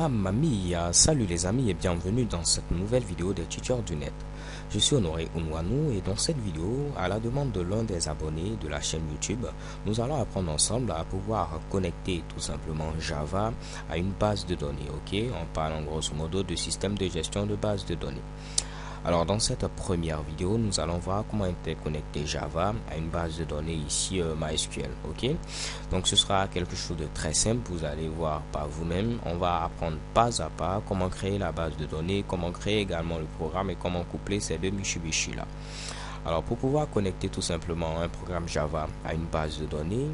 Mamma salut les amis et bienvenue dans cette nouvelle vidéo des tuteurs du net. Je suis Honoré Unwanou et dans cette vidéo, à la demande de l'un des abonnés de la chaîne YouTube, nous allons apprendre ensemble à pouvoir connecter tout simplement Java à une base de données. Ok, on parle en grosso modo de système de gestion de base de données. Alors dans cette première vidéo, nous allons voir comment interconnecter Java à une base de données ici MySQL. Ok, donc ce sera quelque chose de très simple, vous allez voir par vous-même. On va apprendre pas à pas comment créer la base de données, comment créer également le programme et comment coupler ces deux Mitsubishi là. Alors pour pouvoir connecter tout simplement un programme Java à une base de données,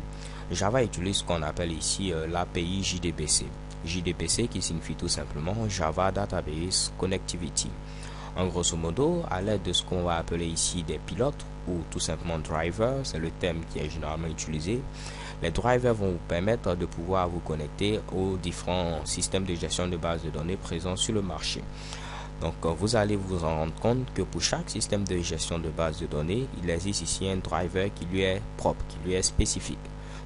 Java utilise ce qu'on appelle ici l'API JDBC. JDBC qui signifie tout simplement Java Database Connectivity. En grosso modo, à l'aide de ce qu'on va appeler ici des pilotes ou tout simplement drivers, c'est le terme qui est généralement utilisé. Les drivers vont vous permettre de pouvoir vous connecter aux différents systèmes de gestion de base de données présents sur le marché. Donc vous allez vous en rendre compte que pour chaque système de gestion de base de données, il existe ici un driver qui lui est propre, qui lui est spécifique.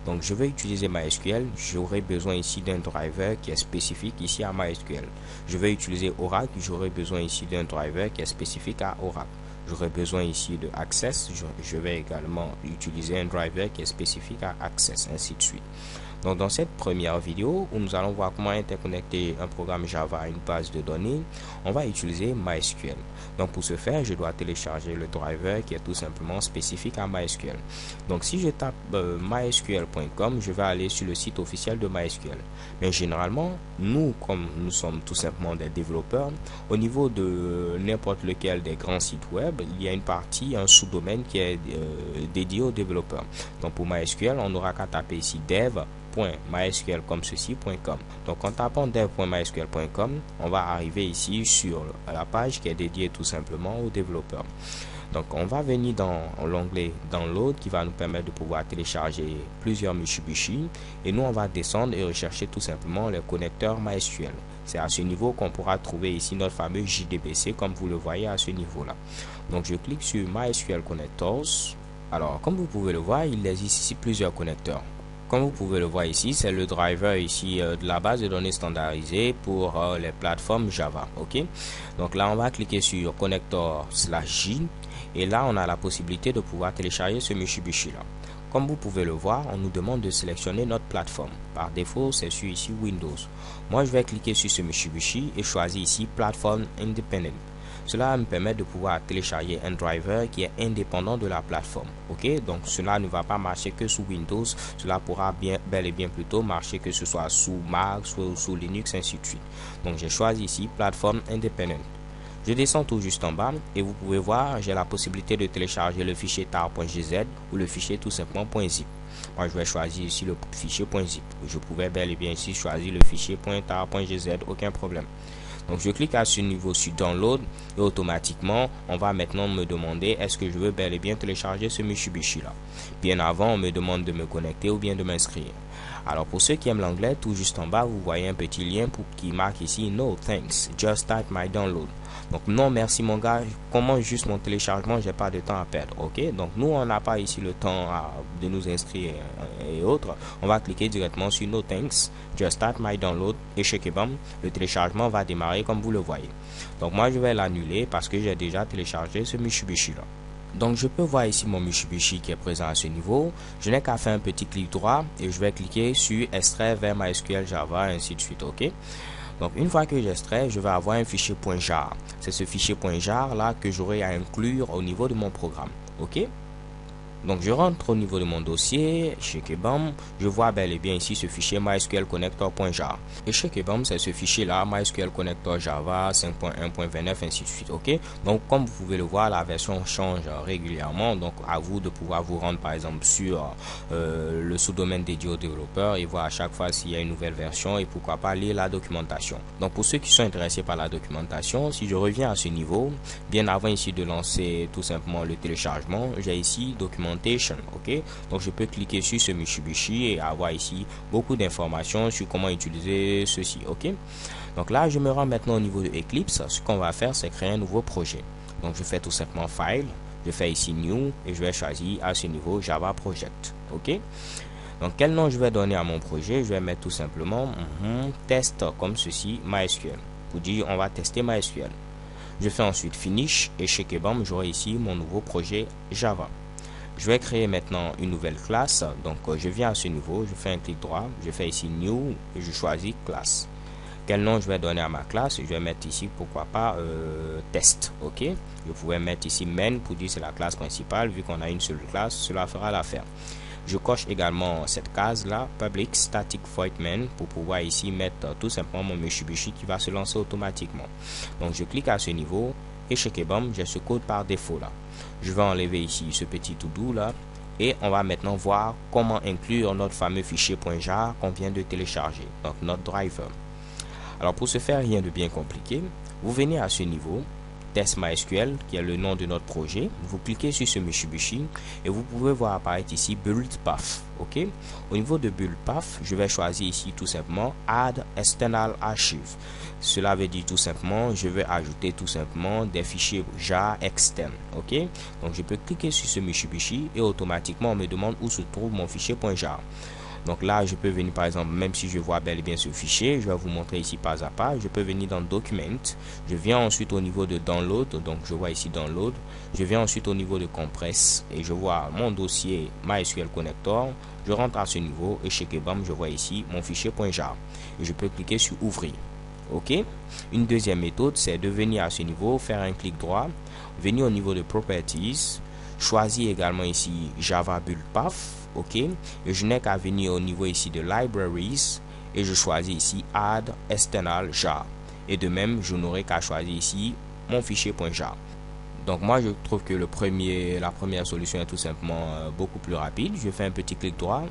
Donc je vais utiliser MySQL, j'aurai besoin ici d'un driver qui est spécifique ici à MySQL. Je vais utiliser Oracle, j'aurai besoin ici d'un driver qui est spécifique à Oracle. J'aurai besoin ici de Access, je vais également utiliser un driver qui est spécifique à Access, ainsi de suite. Donc dans cette première vidéo où nous allons voir comment interconnecter un programme Java à une base de données, on va utiliser MySQL. Donc pour ce faire, je dois télécharger le driver qui est tout simplement spécifique à MySQL. Donc si je tape mysql.com, je vais aller sur le site officiel de MySQL. Mais généralement, nous, comme nous sommes tout simplement des développeurs, au niveau de n'importe lequel des grands sites web, il y a une partie, un sous-domaine qui est dédié aux développeurs. Donc pour MySQL, on n'aura qu'à taper ici dev.mysql comme ceci.com. Donc en tapant dev.mysql.com, on va arriver ici sur la page qui est dédiée tout simplement aux développeurs. Donc on va venir dans l'onglet download qui va nous permettre de pouvoir télécharger plusieurs Mitsubishi et nous on va descendre et rechercher tout simplement les connecteurs MySQL. C'est à ce niveau qu'on pourra trouver ici notre fameux JDBC comme vous le voyez à ce niveau là. Donc je clique sur MySQL Connectors. Alors comme vous pouvez le voir, il existe ici plusieurs connecteurs. Comme vous pouvez le voir ici, c'est le driver ici de la base de données standardisée pour les plateformes Java. Ok, donc là on va cliquer sur connector/j et là on a la possibilité de pouvoir télécharger ce Mitsubishi là. Comme vous pouvez le voir, on nous demande de sélectionner notre plateforme. Par défaut, c'est sur ici Windows. Moi, je vais cliquer sur ce Mitsubishi et choisir ici Platform Independent. Cela va me permettre de pouvoir télécharger un driver qui est indépendant de la plateforme. Ok, donc cela ne va pas marcher que sous Windows, cela pourra bel et bien plutôt marcher que ce soit sous Mac, soit sous Linux, ainsi de suite. Donc j'ai choisi ici Platform Independent. Je descends tout juste en bas et vous pouvez voir, j'ai la possibilité de télécharger le fichier tar.gz ou le fichier tout simplement .zip. Moi, je vais choisir ici le fichier .zip. Je pouvais bel et bien ici choisir le fichier .tar.gz, aucun problème. Donc je clique à ce niveau sur download et automatiquement on va maintenant me demander est-ce que je veux bel et bien télécharger ce Mitsubishi là. Bien avant on me demande de me connecter ou bien de m'inscrire. Alors pour ceux qui aiment l'anglais, tout juste en bas vous voyez un petit lien qui marque ici no thanks, just start my download. Donc non merci mon gars, comment juste mon téléchargement, j'ai pas de temps à perdre. Ok, donc nous on n'a pas ici le temps de nous inscrire et autres. On va cliquer directement sur no thanks, just start my download et bam, le téléchargement va démarrer comme vous le voyez. Donc moi je vais l'annuler parce que j'ai déjà téléchargé ce Mitsubishi là. Donc je peux voir ici mon Mitsubishi qui est présent à ce niveau. Je n'ai qu'à faire un petit clic droit et je vais cliquer sur extraire vers MySQL Java ainsi de suite. Ok, donc une fois que j'extrais, je vais avoir un fichier .jar. C'est ce fichier .jar là que j'aurai à inclure au niveau de mon programme. Ok, donc je rentre au niveau de mon dossier, bam, je vois bel et bien ici ce fichier MySQL Connector.jar. Et bam, c'est ce fichier là, MySQL Connector Java 5.1.29 ainsi de suite. Ok, donc comme vous pouvez le voir, la version change régulièrement. Donc à vous de pouvoir vous rendre par exemple sur le sous-domaine dédié aux développeurs et voir à chaque fois s'il y a une nouvelle version et pourquoi pas lire la documentation. Donc pour ceux qui sont intéressés par la documentation, si je reviens à ce niveau, bien avant ici de lancer tout simplement le téléchargement, j'ai ici documentation. Ok, donc je peux cliquer sur ce Mitsubishi et avoir ici beaucoup d'informations sur comment utiliser ceci. Ok, donc là je me rends maintenant au niveau de Eclipse. Ce qu'on va faire, c'est créer un nouveau projet. Donc je fais tout simplement File, je fais ici New et je vais choisir à ce niveau Java Project. Ok, Donc quel nom je vais donner à mon projet? Je vais mettre tout simplement test comme ceci, MySQL. Pour dire on va tester MySQL. Je fais ensuite finish et chez Kebam, j'aurai ici mon nouveau projet Java. Je vais créer maintenant une nouvelle classe. Donc je viens à ce niveau, je fais un clic droit, je fais ici new et je choisis classe. Quel nom je vais donner à ma classe? Je vais mettre ici, pourquoi pas, test. Ok, je pouvais mettre ici main pour dire c'est la classe principale. Vu qu'on a une seule classe, cela fera l'affaire. Je coche également cette case là, public static void main, pour pouvoir ici mettre tout simplement mon Mitsubishi qui va se lancer automatiquement. Donc je clique à ce niveau et chez Kebam, j'ai ce code par défaut là. Je vais enlever ici ce petit to do là et on va maintenant voir comment inclure notre fameux fichier .jar qu'on vient de télécharger, donc notre driver. Alors pour ce faire, rien de bien compliqué, vous venez à ce niveau, test MySQL qui est le nom de notre projet, vous cliquez sur ce Mitsubishi et vous pouvez voir apparaître ici build path. Ok, au niveau de build path, je vais choisir ici tout simplement add external archive. Cela veut dire tout simplement je vais ajouter tout simplement des fichiers jar externes. Ok, donc je peux cliquer sur ce Mitsubishi et automatiquement on me demande où se trouve mon fichier .jar. Donc là, je peux venir par exemple, même si je vois bel et bien ce fichier, je vais vous montrer ici pas à pas. Je peux venir dans Document. Je viens ensuite au niveau de Download. Donc je vois ici Download. Je viens ensuite au niveau de Compress et je vois mon dossier MySQL Connector. Je rentre à ce niveau et chez Kebam, je vois ici mon fichier .jar. Et je peux cliquer sur Ouvrir. Ok. Une deuxième méthode, c'est de venir à ce niveau, faire un clic droit, venir au niveau de Properties, choisir également ici Java Build Path. Ok, et je n'ai qu'à venir au niveau ici de Libraries et je choisis ici Add External Jar. Et de même, je n'aurai qu'à choisir ici mon fichier .jar. Donc moi je trouve que la première solution est tout simplement beaucoup plus rapide. Je fais un petit clic droit,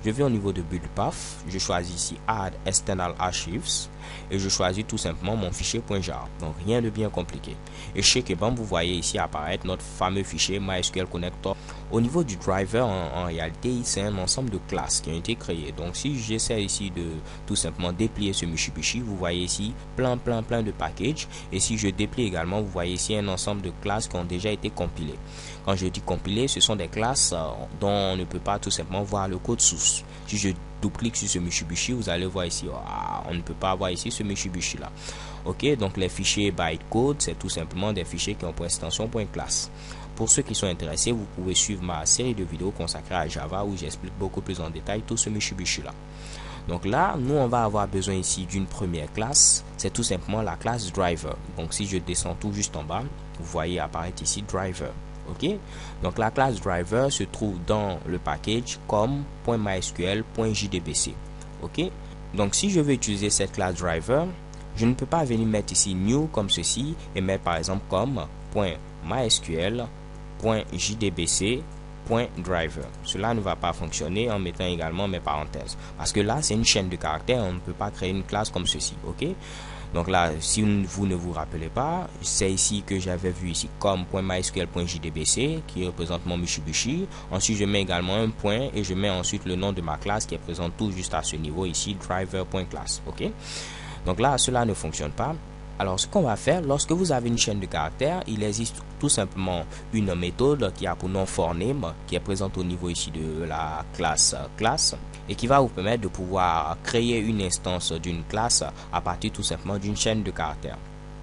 je vais au niveau de Build Path, je choisis ici Add External Archives et je choisis tout simplement mon fichier .jar. Donc rien de bien compliqué. Et chez Kebam, vous voyez ici apparaître notre fameux fichier MySQL Connector. Au niveau du driver, en réalité, c'est un ensemble de classes qui ont été créées. Donc si j'essaie ici de tout simplement déplier ce Mitsubishi, vous voyez ici plein de packages. Et si je déplie également, vous voyez ici un ensemble de classes qui ont déjà été compilées. Quand je dis compilées, ce sont des classes dont on ne peut pas tout simplement voir le code source. Si je double-clique sur ce Mitsubishi, vous allez voir ici, on ne peut pas voir ici ce Mitsubishi là. Ok, donc les fichiers bytecode, c'est tout simplement des fichiers qui ont pour extension .class. Pour ceux qui sont intéressés, vous pouvez suivre ma série de vidéos consacrée à Java où j'explique beaucoup plus en détail tout ce Mitsubishi là. Donc là, nous on va avoir besoin ici d'une première classe, c'est tout simplement la classe driver. Donc si je descends tout juste en bas, vous voyez apparaître ici driver. Ok, donc la classe driver se trouve dans le package com.mysql.jdbc. Ok, donc si je veux utiliser cette classe driver, je ne peux pas venir mettre ici new comme ceci et mettre par exemple com.mysql.jdbc.driver. Cela ne va pas fonctionner en mettant également mes parenthèses parce que là c'est une chaîne de caractères, on ne peut pas créer une classe comme ceci. Ok, donc là si vous ne vous rappelez pas, c'est ici que j'avais vu ici com.mysql.jdbc qui représente mon Mitsubishi. Ensuite je mets également un point et je mets ensuite le nom de ma classe qui est présent tout juste à ce niveau ici, driver.class. Ok, donc là cela ne fonctionne pas. Alors ce qu'on va faire, lorsque vous avez une chaîne de caractères, il existe tout simplement une méthode qui a pour nom forName, qui est présente au niveau ici de la classe classe et qui va vous permettre de pouvoir créer une instance d'une classe à partir tout simplement d'une chaîne de caractères.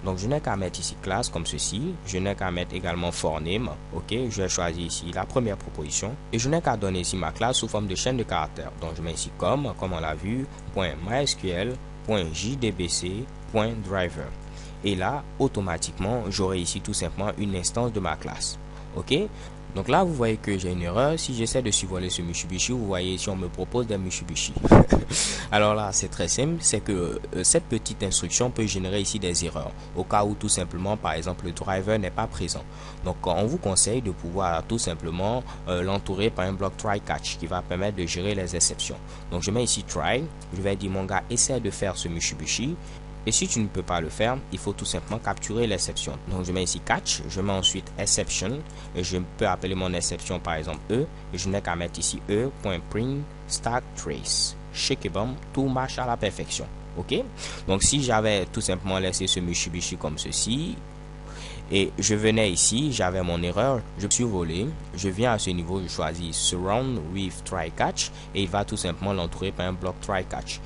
Donc je n'ai qu'à mettre ici classe comme ceci, je n'ai qu'à mettre également forName. Ok, je vais choisir ici la première proposition et je n'ai qu'à donner ici ma classe sous forme de chaîne de caractères. Donc je mets ici comme on l'a vu, .mysql.jdbc.driver. Et là, automatiquement, j'aurai ici tout simplement une instance de ma classe. Ok, donc là, vous voyez que j'ai une erreur. Si j'essaie de survoler ce Mitsubishi, vous voyez ici, on me propose des Mitsubishi. Alors là, c'est très simple. C'est que cette petite instruction peut générer ici des erreurs. Au cas où tout simplement, par exemple, le driver n'est pas présent. Donc, on vous conseille de pouvoir tout simplement l'entourer par un bloc try catch qui va permettre de gérer les exceptions. Donc, je mets ici try. Je vais dire, mon gars, essaie de faire ce Mitsubishi. Et si tu ne peux pas le faire, il faut tout simplement capturer l'exception. Donc je mets ici catch, je mets ensuite exception et je peux appeler mon exception par exemple E et je n'ai qu'à mettre ici E.print stack trace. Chez Kebam, tout marche à la perfection. Ok, donc si j'avais tout simplement laissé ce Mitsubishi comme ceci, Et je venais ici, j'avais mon erreur, je survolais, je viens à ce niveau, je choisis Surround with Try Catch et il va tout simplement l'entourer par un bloc Try Catch.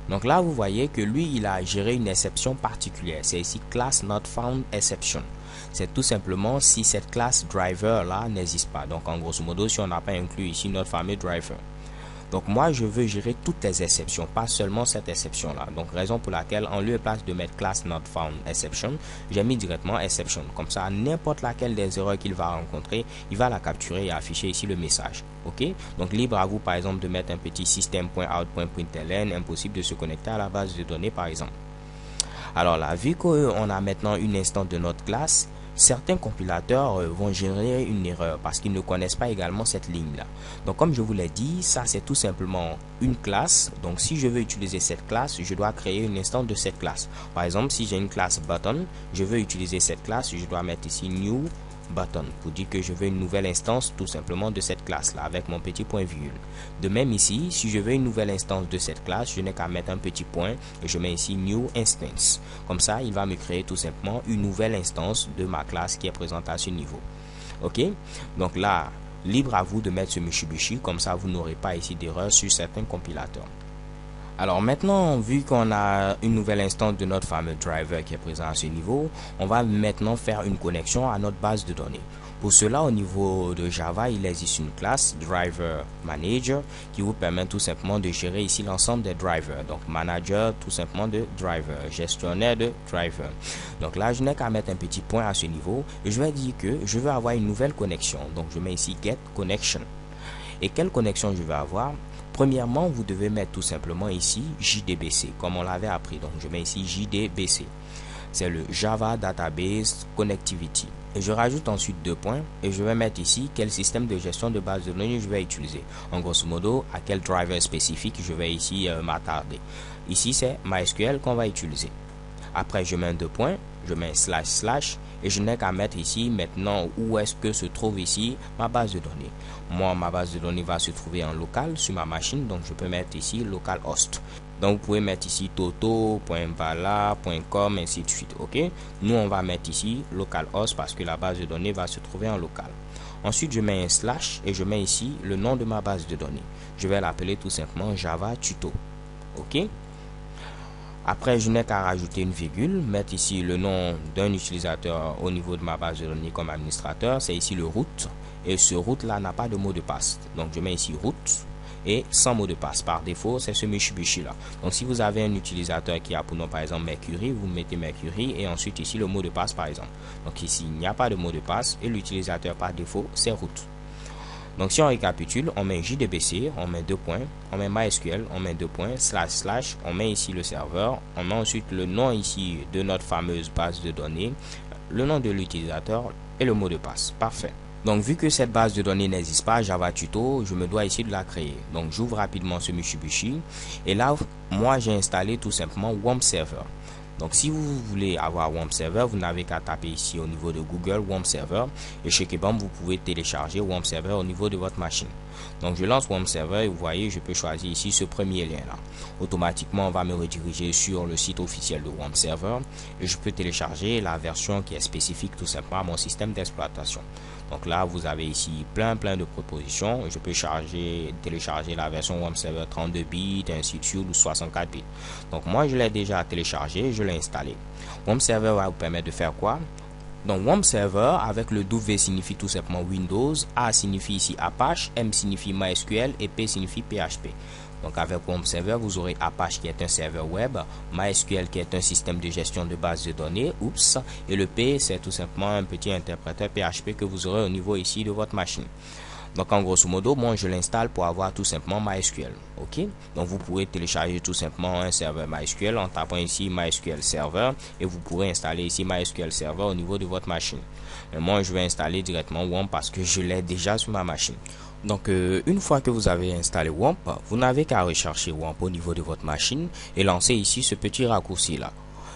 Donc là, vous voyez que lui, il a géré une exception particulière. C'est ici Class Not Found Exception. C'est tout simplement si cette classe driver là n'existe pas. Donc en grosso modo, si on n'a pas inclus ici notre fameux driver. Donc moi, je veux gérer toutes les exceptions, pas seulement cette exception-là. Donc raison pour laquelle, en lieu et place de mettre class not found exception, j'ai mis directement exception. Comme ça, n'importe laquelle des erreurs qu'il va rencontrer, il va la capturer et afficher ici le message. Ok? Donc libre à vous, par exemple, de mettre un petit system.out.println, impossible de se connecter à la base de données, par exemple. Alors là, vu qu'on a maintenant une instance de notre classe, certains compilateurs vont générer une erreur parce qu'ils ne connaissent pas également cette ligne-là. Donc comme je vous l'ai dit, ça c'est tout simplement une classe. Donc si je veux utiliser cette classe, je dois créer une instance de cette classe. Par exemple, si j'ai une classe button, je veux utiliser cette classe, je dois mettre ici new button pour dire que je veux une nouvelle instance tout simplement de cette classe là avec mon petit point virgule. De même ici, si je veux une nouvelle instance de cette classe, je n'ai qu'à mettre un petit point et je mets ici new instance. Comme ça, il va me créer tout simplement une nouvelle instance de ma classe qui est présente à ce niveau. Ok, donc là, libre à vous de mettre ce Mitsubishi, comme ça vous n'aurez pas ici d'erreur sur certains compilateurs. Alors maintenant, vu qu'on a une nouvelle instance de notre fameux driver qui est présent à ce niveau, on va maintenant faire une connexion à notre base de données. Pour cela, au niveau de Java, il existe une classe Driver Manager qui vous permet tout simplement de gérer ici l'ensemble des drivers. Donc Manager tout simplement de driver, gestionnaire de driver. Donc là, je n'ai qu'à mettre un petit point à ce niveau et je vais dire que je veux avoir une nouvelle connexion. Donc je mets ici Get Connection. Et quelle connexion je vais avoir? Premièrement, vous devez mettre tout simplement ici JDBC, comme on l'avait appris. Donc, je mets ici JDBC. C'est le Java Database Connectivity. Et je rajoute ensuite deux points et je vais mettre ici quel système de gestion de base de données je vais utiliser. En grosso modo, à quel driver spécifique je vais ici m'attarder. Ici, c'est MySQL qu'on va utiliser. Après, je mets deux points, je mets // et je n'ai qu'à mettre ici maintenant où est-ce que se trouve ici ma base de données. Moi, ma base de données va se trouver en local sur ma machine, donc je peux mettre ici localhost. Donc vous pouvez mettre ici toto.vala.com ainsi de suite. Ok, nous on va mettre ici localhost parce que la base de données va se trouver en local. Ensuite je mets un / et je mets ici le nom de ma base de données. Je vais l'appeler tout simplement Java Tuto. Ok. Après, je n'ai qu'à rajouter une virgule, mettre ici le nom d'un utilisateur au niveau de ma base de données comme administrateur. C'est ici le root. Et ce root là n'a pas de mot de passe. Donc, je mets ici root et sans mot de passe. Par défaut, c'est ce Mitsubishi là. Donc, si vous avez un utilisateur qui a pour nom par exemple Mercury, vous mettez Mercury et ensuite ici le mot de passe par exemple. Donc, ici, il n'y a pas de mot de passe et l'utilisateur par défaut, c'est root. Donc si on récapitule, on met JDBC, on met deux points, on met MySQL, on met deux points, // on met ici le serveur, on met ensuite le nom ici de notre fameuse base de données, le nom de l'utilisateur et le mot de passe. Parfait. Donc vu que cette base de données n'existe pas, Java Tuto, je me dois ici de la créer. Donc j'ouvre rapidement ce Mitsubishi et là, moi j'ai installé tout simplement WAMP Server. Donc si vous voulez avoir WAMP Server, vous n'avez qu'à taper ici au niveau de Google WAMP Server et chez Kebam vous pouvez télécharger WAMP Server au niveau de votre machine. Donc je lance WAMP Server et vous voyez je peux choisir ici ce premier lien là. Automatiquement on va me rediriger sur le site officiel de WAMP Server et je peux télécharger la version qui est spécifique tout simplement à mon système d'exploitation. Donc là vous avez ici plein de propositions. Je peux télécharger la version WAMP Server 32 bits ainsi de suite ou 64 bits. Donc moi je l'ai déjà téléchargé, je l'ai installé. WAMP Server va vous permettre de faire quoi? Donc WAMP Server avec le W signifie tout simplement Windows, A signifie ici Apache, M signifie MySQL et P signifie PHP. Donc avec WAMP Server, vous aurez Apache qui est un serveur web, MySQL qui est un système de gestion de base de données, et le P c'est tout simplement un petit interpréteur PHP que vous aurez au niveau ici de votre machine. Donc en grosso modo, moi je l'installe pour avoir tout simplement MySQL. Ok, donc vous pouvez télécharger tout simplement un serveur MySQL en tapant ici MySQL Server et vous pourrez installer ici MySQL Server au niveau de votre machine. Et moi je vais installer directement WAMP parce que je l'ai déjà sur ma machine. Donc une fois que vous avez installé WAMP, vous n'avez qu'à rechercher WAMP au niveau de votre machine et lancer ici ce petit raccourci là.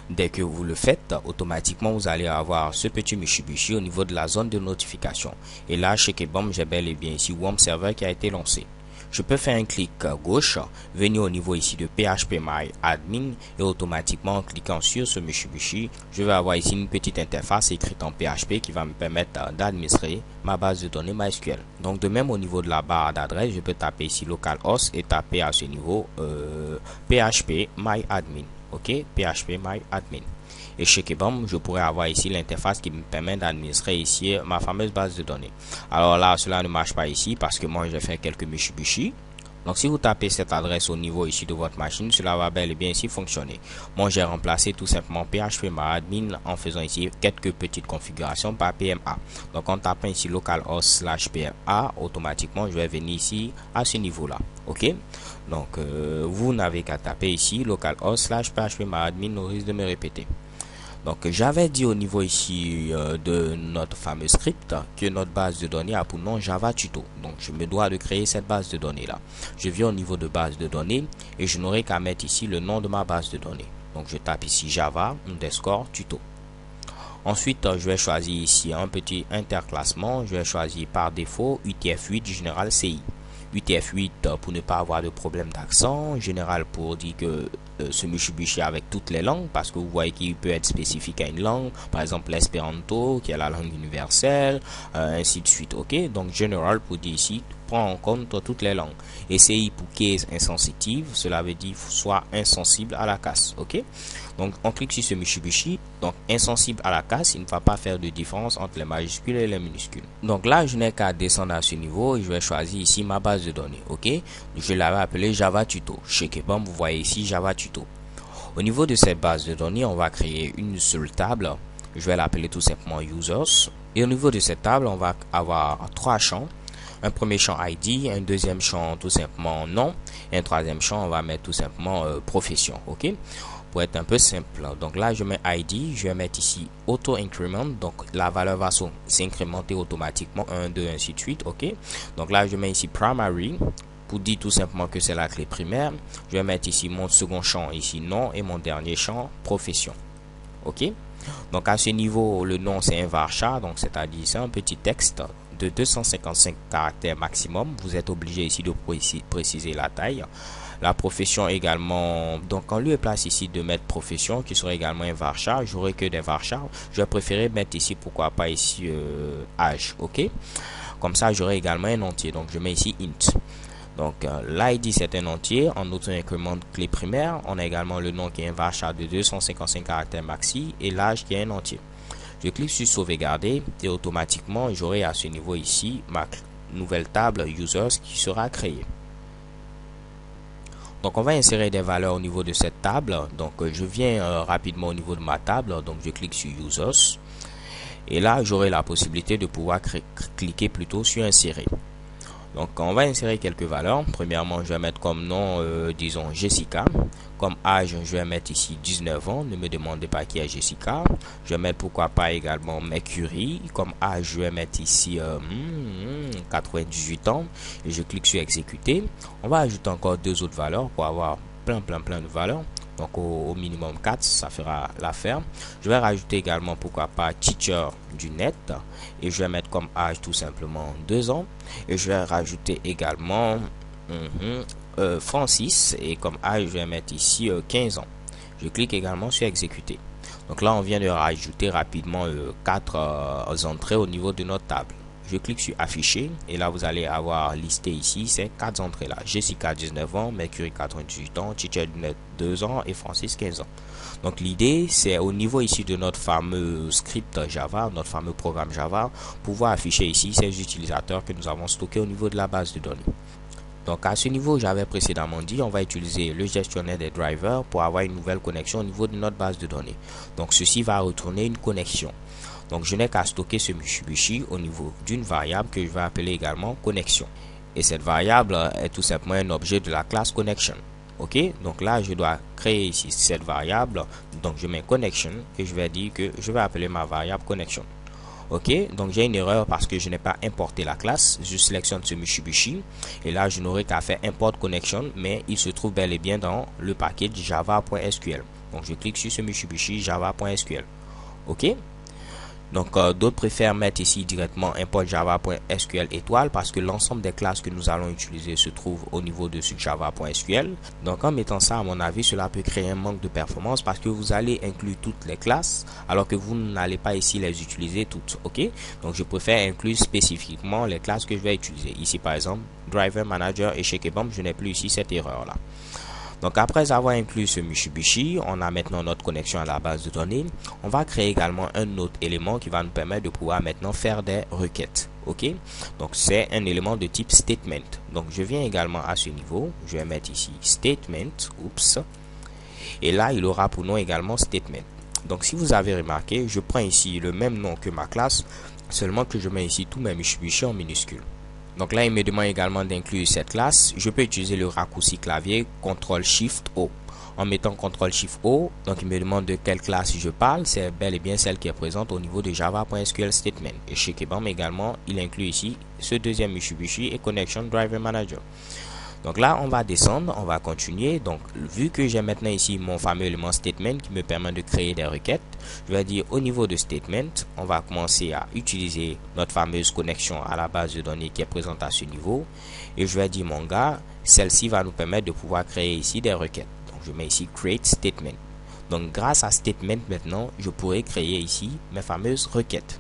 Dès que vous le faites, automatiquement vous allez avoir ce petit Mitsubishi au niveau de la zone de notification. Et là chez Kebam, j'ai bel et bien ici WAMP Server qui a été lancé. Je peux faire un clic gauche, venir au niveau ici de phpMyAdmin et automatiquement en cliquant sur ce Mitsubishi, je vais avoir ici une petite interface écrite en PHP qui va me permettre d'administrer ma base de données MySQL. Donc de même au niveau de la barre d'adresse, je peux taper ici localhost et taper à ce niveau phpMyAdmin. Ok, phpMyAdmin. Et chez Kebam, je pourrais avoir ici l'interface qui me permet d'administrer ici ma fameuse base de données. Alors là, cela ne marche pas ici parce que moi, j'ai fait quelques Mitsubishi. Donc, si vous tapez cette adresse au niveau ici de votre machine, cela va bel et bien ici fonctionner. Moi, j'ai remplacé tout simplement phpMyAdmin en faisant ici quelques petites configurations par PMA. Donc, en tapant ici localhost/PMA, automatiquement, je vais venir ici à ce niveau-là. Ok? Donc, vous n'avez qu'à taper ici localhost/phpMyAdmin au risque de me répéter. Donc j'avais dit au niveau ici de notre fameux script que notre base de données a pour nom Java Tuto. Donc je me dois de créer cette base de données là. Je viens au niveau de base de données et je n'aurai qu'à mettre ici le nom de ma base de données. Donc je tape ici Java underscore Tuto. Ensuite je vais choisir ici un petit interclassement. Je vais choisir par défaut UTF-8 Général CI. UTF-8 pour ne pas avoir de problème d'accent, général pour dire que ce Mitsubishi avec toutes les langues, parce que vous voyez qu'il peut être spécifique à une langue, par exemple l'espéranto qui est la langue universelle, ainsi de suite. Ok, donc général pour dire ici prend en compte toutes les langues. Et CI pour case insensitive, cela veut dire soit insensible à la casse. Ok, donc on clique sur ce Mitsubishi, donc insensible à la casse, il ne va pas faire de différence entre les majuscules et les minuscules. Donc là je n'ai qu'à descendre à ce niveau et je vais choisir ici ma base de données. Ok, je l'avais appelé Java Tuto. Chez Kebam, vous voyez ici Java Tuto. Au niveau de cette base de données, on va créer une seule table. Je vais l'appeler tout simplement Users. Et au niveau de cette table, on va avoir trois champs. Un premier champ ID, un deuxième champ tout simplement nom, et un troisième champ, on va mettre tout simplement profession. Ok, pour être un peu simple. Donc là, je mets ID, je vais mettre ici auto increment, donc la valeur va s'incrémenter automatiquement 1, 2, ainsi de suite. Ok, donc là, je mets ici primary pour dire tout simplement que c'est la clé primaire. Je vais mettre ici mon second champ ici nom et mon dernier champ profession. Ok, donc à ce niveau, le nom c'est un varchar, donc c'est-à-dire c'est un petit texte de 255 caractères maximum. Vous êtes obligé ici de préciser la taille. La profession également, donc en lieu et place ici de mettre profession qui serait également un varchar, j'aurai que des varchars. Je vais préférer mettre ici, pourquoi pas ici âge. Ok, comme ça j'aurai également un entier, donc je mets ici int. Donc l'ID c'est un entier, en auto-incrément clé primaire, on a également le nom qui est un varchar de 255 caractères maxi et l'âge qui est un entier. Je clique sur sauvegarder et automatiquement j'aurai à ce niveau ici ma nouvelle table users qui sera créée. Donc on va insérer des valeurs au niveau de cette table. Donc je viens rapidement au niveau de ma table, donc je clique sur users et là j'aurai la possibilité de pouvoir cliquer plutôt sur insérer. Donc on va insérer quelques valeurs. Premièrement, je vais mettre comme nom, disons Jessica. Comme âge, je vais mettre ici 19 ans. Ne me demandez pas qui est Jessica. Je vais mettre pourquoi pas également Mercury. Comme âge, je vais mettre ici 98 ans. Et je clique sur exécuter. On va ajouter encore deux autres valeurs pour avoir plein de valeurs. Donc au minimum 4, ça fera l'affaire. Je vais rajouter également pourquoi pas teacher du net et je vais mettre comme âge tout simplement 2 ans et je vais rajouter également Francis et comme âge je vais mettre ici 15 ans. Je clique également sur exécuter. Donc là on vient de rajouter rapidement 4 entrées au niveau de notre table. Je clique sur afficher et là vous allez avoir listé ici ces 4 entrées là. Jessica 19 ans, Mercury 98 ans, Teacher du net 2 ans et Francis 15 ans. Donc l'idée c'est au niveau ici de notre fameux script Java, notre fameux programme Java, pouvoir afficher ici ces utilisateurs que nous avons stockés au niveau de la base de données. Donc à ce niveau, j'avais précédemment dit, on va utiliser le gestionnaire des drivers pour avoir une nouvelle connexion au niveau de notre base de données. Donc ceci va retourner une connexion. Donc je n'ai qu'à stocker ce Mitsubishi au niveau d'une variable que je vais appeler également connexion. Et cette variable est tout simplement un objet de la classe connection. Ok, donc là je dois créer ici cette variable. Donc je mets connection et je vais dire que je vais appeler ma variable connection. Ok, donc j'ai une erreur parce que je n'ai pas importé la classe. Je sélectionne ce Mitsubishi et là je n'aurai qu'à faire import connection, mais il se trouve bel et bien dans le package java.sql. Donc je clique sur ce Mitsubishi java.sql. Ok, Donc d'autres préfèrent mettre ici directement import java.sql étoile parce que l'ensemble des classes que nous allons utiliser se trouve au niveau de ce java.sql. Donc en mettant ça, à mon avis, cela peut créer un manque de performance parce que vous allez inclure toutes les classes alors que vous n'allez pas ici les utiliser toutes. Ok, donc je préfère inclure spécifiquement les classes que je vais utiliser. Ici par exemple, driver, manager et shake-bump, je n'ai plus ici cette erreur là. Donc après avoir inclus ce Mitsubishi, on a maintenant notre connexion à la base de données. On va créer également un autre élément qui va nous permettre de pouvoir maintenant faire des requêtes. Ok, donc c'est un élément de type statement. Donc je viens également à ce niveau, je vais mettre ici statement, oups, et là il aura pour nom également statement. Donc si vous avez remarqué, je prends ici le même nom que ma classe, seulement que je mets ici tous mes Mitsubishi en minuscules. Donc là, il me demande également d'inclure cette classe. Je peux utiliser le raccourci clavier CTRL-SHIFT-O. En mettant CTRL-SHIFT-O, donc il me demande de quelle classe je parle. C'est bel et bien celle qui est présente au niveau de java.sql statement. Et chez Kebam également, il inclut ici ce deuxième Mitsubishi et Connection Driver Manager. Donc là, on va descendre, on va continuer. Donc, vu que j'ai maintenant ici mon fameux élément statement qui me permet de créer des requêtes, je vais dire au niveau de statement, on va commencer à utiliser notre fameuse connexion à la base de données qui est présente à ce niveau. Et je vais dire, mon gars, celle-ci va nous permettre de pouvoir créer ici des requêtes. Donc, je mets ici create statement. Donc, grâce à statement maintenant, je pourrai créer ici mes fameuses requêtes.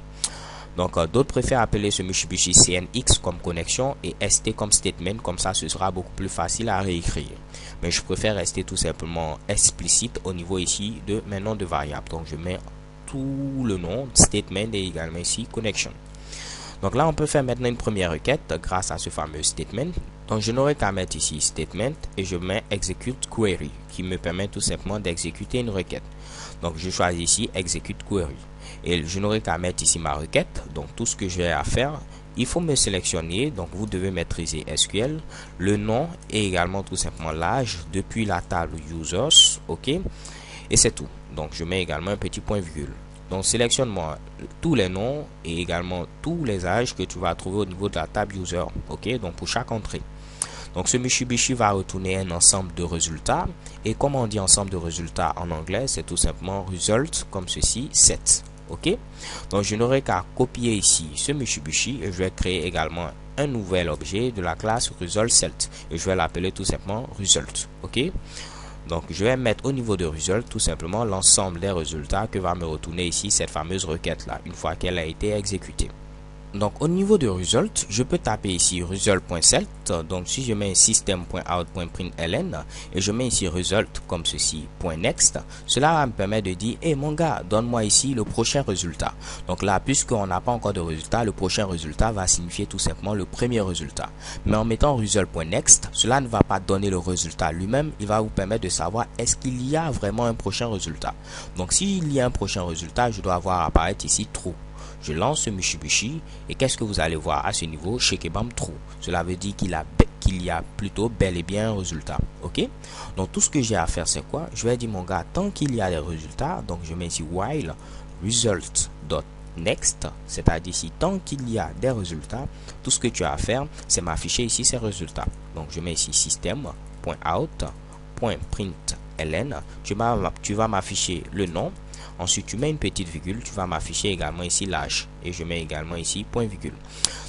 Donc d'autres préfèrent appeler ce Mitsubishi CNX comme connexion et ST comme statement, comme ça ce sera beaucoup plus facile à réécrire. Mais je préfère rester tout simplement explicite au niveau ici de mes noms de variables. Donc je mets tout le nom, statement et également ici connection. Donc là on peut faire maintenant une première requête grâce à ce fameux statement. Donc je n'aurai qu'à mettre ici statement et je mets execute query qui me permet tout simplement d'exécuter une requête. Donc je choisis ici execute query. Et je n'aurai qu'à mettre ici ma requête. Donc tout ce que j'ai à faire, il faut me sélectionner. Donc vous devez maîtriser SQL, le nom et également tout simplement l'âge depuis la table users. Ok, et c'est tout. Donc je mets également un petit point virgule. Donc sélectionne-moi tous les noms et également tous les âges que tu vas trouver au niveau de la table user. Ok, donc pour chaque entrée. Donc ce Mitsubishi va retourner un ensemble de résultats. Et comme on dit ensemble de résultats en anglais, c'est tout simplement result comme ceci, set. Ok, donc je n'aurai qu'à copier ici ce Mitsubishi et je vais créer également un nouvel objet de la classe result et je vais l'appeler tout simplement result. Ok, donc je vais mettre au niveau de result tout simplement l'ensemble des résultats que va me retourner ici cette fameuse requête là une fois qu'elle a été exécutée. Donc au niveau de result, je peux taper ici result.set. Donc si je mets system.out.println et je mets ici result comme ceci .next, cela va me permettre de dire hey mon gars, donne-moi ici le prochain résultat. Donc là, puisqu'on n'a pas encore de résultat, le prochain résultat va signifier tout simplement le premier résultat. Mais en mettant result.next, cela ne va pas donner le résultat lui-même, il va vous permettre de savoir est-ce qu'il y a vraiment un prochain résultat. Donc s'il y a un prochain résultat, je dois voir apparaître ici true. Je lance ce Mitsubishi et qu'est-ce que vous allez voir à ce niveau? Shake-bump true. Cela veut dire qu'il y a plutôt bel et bien un résultat. Ok, donc tout ce que j'ai à faire c'est quoi? Je vais dire mon gars, tant qu'il y a des résultats, donc je mets ici while result.next, c'est-à-dire ici tant qu'il y a des résultats, tout ce que tu as à faire c'est m'afficher ici ces résultats. Donc je mets ici system.out.println, tu vas m'afficher le nom. Ensuite, tu mets une petite virgule, tu vas m'afficher également ici l'âge. Et je mets également ici point virgule.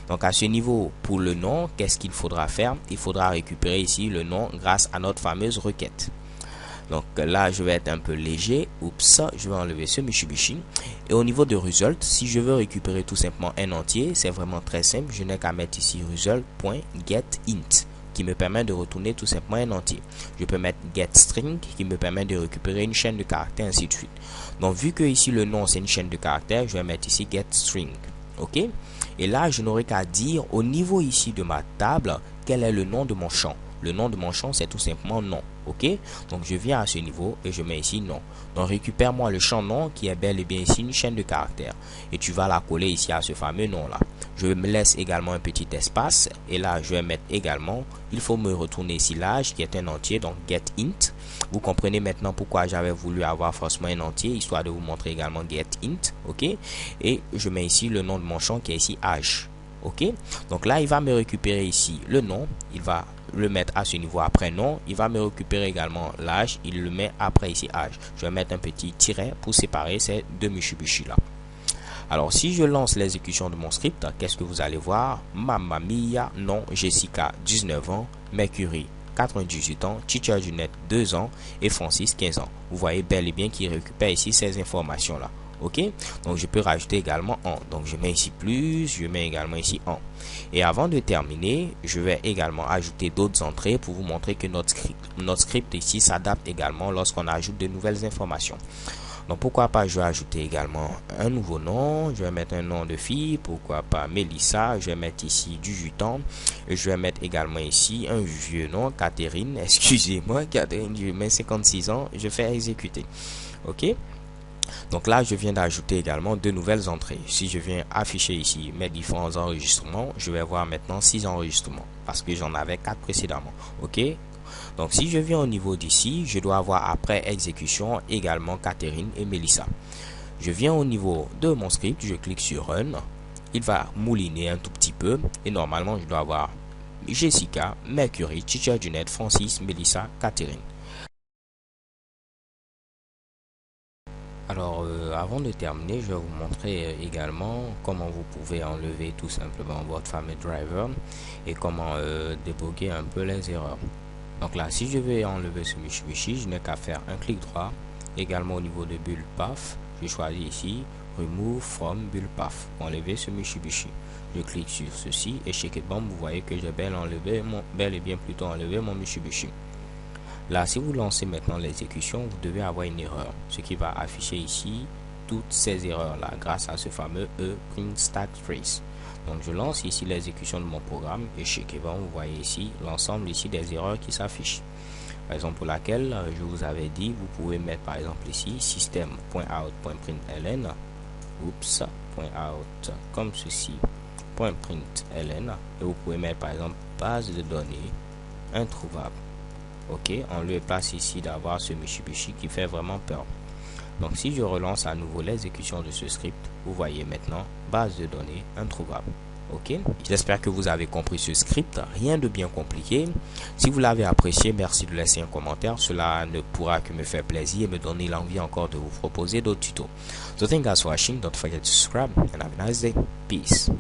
Donc à ce niveau, pour le nom, qu'est-ce qu'il faudra faire? Il faudra récupérer ici le nom grâce à notre fameuse requête. Donc là, je vais être un peu léger. Oups, je vais enlever ce Mitsubishi. Et au niveau de result, si je veux récupérer tout simplement un entier, c'est vraiment très simple. Je n'ai qu'à mettre ici result.getInt qui me permet de retourner tout simplement un entier. Je peux mettre getString qui me permet de récupérer une chaîne de caractères, ainsi de suite. Donc vu que ici le nom c'est une chaîne de caractères, je vais mettre ici getString. Ok, et là je n'aurai qu'à dire au niveau ici de ma table quel est le nom de mon champ. Le nom de mon champ c'est tout simplement nom. Ok, donc je viens à ce niveau et je mets ici nom. Donc récupère-moi le champ nom qui est bel et bien ici une chaîne de caractères et tu vas la coller ici à ce fameux nom là. Je me laisse également un petit espace et là je vais mettre également, il faut me retourner ici l'âge qui est un entier, donc getInt. Vous comprenez maintenant pourquoi j'avais voulu avoir forcément un entier, histoire de vous montrer également getInt. Ok, et je mets ici le nom de mon champ qui est ici âge. Ok, donc là il va me récupérer ici le nom, il va le mettre à ce niveau après nom, il va me récupérer également l'âge, il le met après ici âge. Je vais mettre un petit tiret pour séparer ces deux Mitsubishi là. Alors si je lance l'exécution de mon script, qu'est-ce que vous allez voir? Mamma mia, nom Jessica 19 ans, Mercury 98 ans, Teacher du net 2 ans et Francis 15 ans. Vous voyez bel et bien qu'il récupère ici ces informations là. Ok, donc je peux rajouter également en. Donc je mets ici plus, je mets également ici en. Et avant de terminer, je vais également ajouter d'autres entrées pour vous montrer que notre script ici s'adapte également lorsqu'on ajoute de nouvelles informations. Donc pourquoi pas, je vais ajouter également un nouveau nom. Je vais mettre un nom de fille, pourquoi pas Mélissa. Je vais mettre ici 18 ans. Et je vais mettre également ici un vieux nom, Catherine. Excusez-moi, Catherine, je mets 56 ans. Je fais exécuter. Ok. Donc là, je viens d'ajouter également deux nouvelles entrées. Si je viens afficher ici mes différents enregistrements, je vais voir maintenant 6 enregistrements parce que j'en avais 4 précédemment. Ok. Donc si je viens au niveau d'ici, je dois avoir après exécution également Catherine et Melissa. Je viens au niveau de mon script, je clique sur Run. Il va mouliner un tout petit peu et normalement je dois avoir Jessica, Mercury, Teacher du net, Francis, Melissa, Catherine. Alors avant de terminer, je vais vous montrer également comment vous pouvez enlever tout simplement votre fameux driver et comment débugger un peu les erreurs. Donc là, si je vais enlever ce Mitsubishi, je n'ai qu'à faire un clic droit. Également au niveau de Build Path, je choisis ici Remove from Build Path pour enlever ce Mitsubishi. Je clique sur ceci et chez Ketbomb, vous voyez que j'ai bel et bien plutôt enlevé mon Mitsubishi. Là, si vous lancez maintenant l'exécution, vous devez avoir une erreur, ce qui va afficher ici toutes ces erreurs là grâce à ce fameux print stack trace. Donc je lance ici l'exécution de mon programme et chez Kevin, vous voyez ici l'ensemble ici des erreurs qui s'affichent. Par exemple pour laquelle je vous avais dit, vous pouvez mettre par exemple ici system.out.println, .out comme ceci, .println, et vous pouvez mettre par exemple base de données introuvable. Ok, en lieu et place ici d'avoir ce Mitsubishi qui fait vraiment peur. Donc si je relance à nouveau l'exécution de ce script, vous voyez maintenant base de données introuvable. Ok, j'espère que vous avez compris ce script, rien de bien compliqué. Si vous l'avez apprécié, merci de laisser un commentaire, cela ne pourra que me faire plaisir et me donner l'envie encore de vous proposer d'autres tutos. So thank you guys for watching, don't forget to subscribe and have a nice day. Peace.